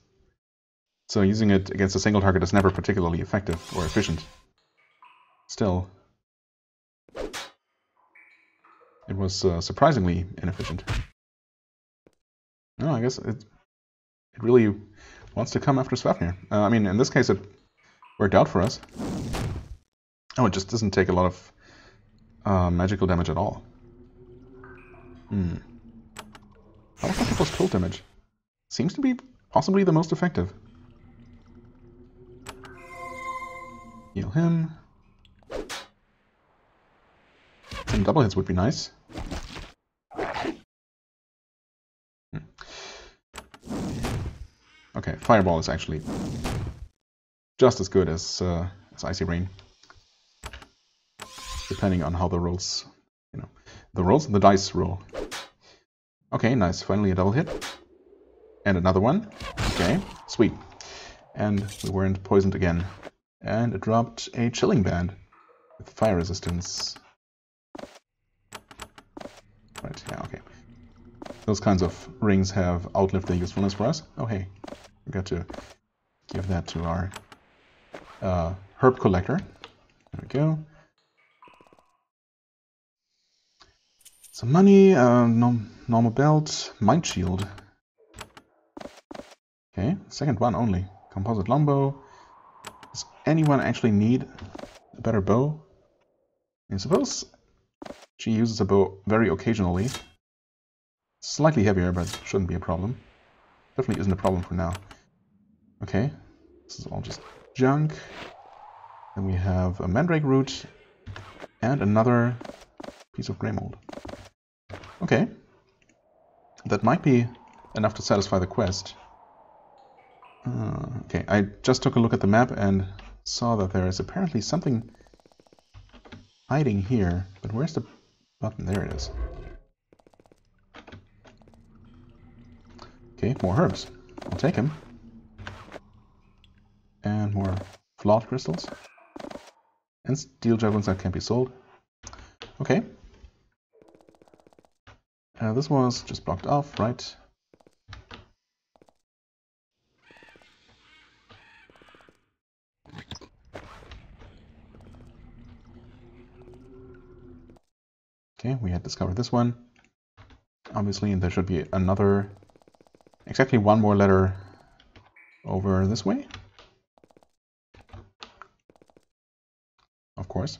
So using it against a single target is never particularly effective or efficient. Still, it was surprisingly inefficient. No, I guess it really wants to come after Swafnir. I mean, in this case it worked out for us. Oh, it just doesn't take a lot of magical damage at all. How effective was cold damage? Seems to be possibly the most effective. Heal him. Some double hits would be nice. Okay, Fireball is actually just as good as Icy Rain. Depending on how the rolls, the rolls and the dice roll. Okay, nice. Finally a double hit. And another one. Okay, sweet. And we weren't poisoned again. And it dropped a Chilling Band with fire resistance. Right, yeah, okay. Those kinds of rings have outlived their usefulness for us. Oh, hey. We got to give that to our herb collector. There we go. Some money, normal belt, mind shield. Okay, second one only. Composite longbow. Does anyone actually need a better bow? I suppose she uses a bow very occasionally. Slightly heavier, but shouldn't be a problem. Definitely isn't a problem for now. Okay, this is all just junk. Then we have a mandrake root and another piece of grey mold. Okay, that might be enough to satisfy the quest. Okay, I just took a look at the map and saw that there is apparently something hiding here. But where's the button? There it is. Okay, more herbs. I'll take them. And more flawed crystals. And steel javelins that can't be sold. Okay. This was just blocked off, right? Okay, we had discovered this one. Obviously, and there should be another, exactly one more letter over this way. Of course.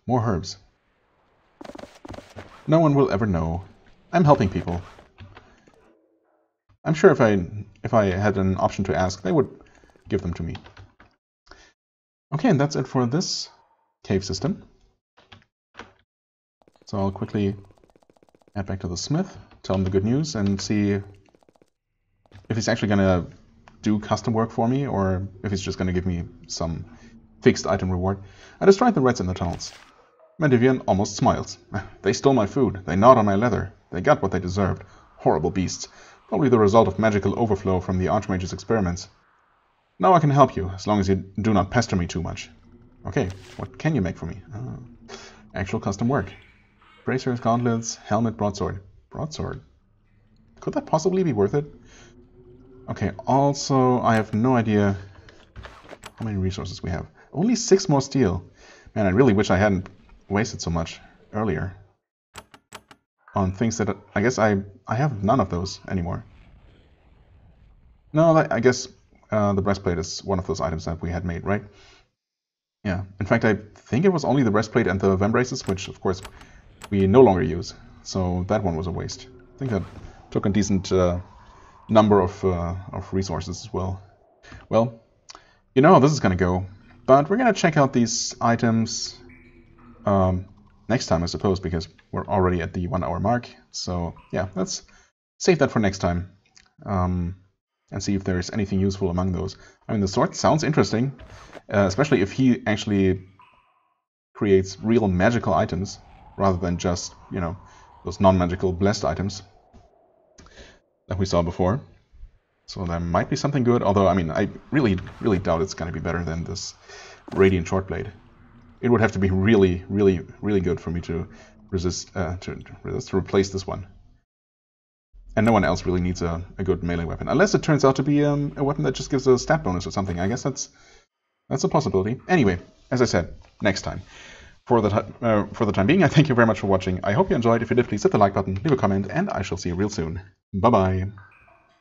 More herbs. No one will ever know. I'm helping people. I'm sure if I had an option to ask, they would give them to me. Okay, and that's it for this cave system. So I'll quickly head back to the smith, tell him the good news, and see if he's actually going to do custom work for me, or if he's just going to give me some fixed item reward. I destroyed the rats in the tunnels. Mendivian almost smiles. They stole my food. They gnawed on my leather. They got what they deserved. Horrible beasts. Probably the result of magical overflow from the Archmage's experiments. Now I can help you, as long as you do not pester me too much. Okay, what can you make for me? Actual custom work. Bracers, gauntlets, helmet, broadsword. Broadsword? Could that possibly be worth it? Okay, also, I have no idea how many resources we have. Only 6 more steel. Man, I really wish I hadn't wasted so much earlier on things that I guess I have none of those anymore. No, I guess the breastplate is one of those items that we had made, right? Yeah. In fact, I think it was only the breastplate and the vambraces, which of course we no longer use. So that one was a waste. I think that took a decent number of resources as well. Well, you know how this is going to go. But we're going to check out these items next time, I suppose, because we're already at the 1 hour mark. So yeah, let's save that for next time. And see if there's anything useful among those. I mean, the sword sounds interesting, especially if he actually creates real magical items, rather than just, you know, those non-magical blessed items that we saw before. So there might be something good, although, I mean, I really, really doubt it's going to be better than this Radiant Shortblade. It would have to be really, really, really good for me to resist, to replace this one. And no one else really needs a good melee weapon, unless it turns out to be a weapon that just gives a stat bonus or something. I guess that's a possibility. Anyway, as I said, next time. For the time being, I thank you very much for watching. I hope you enjoyed. If you did, please hit the like button, leave a comment, and I shall see you real soon. Bye-bye.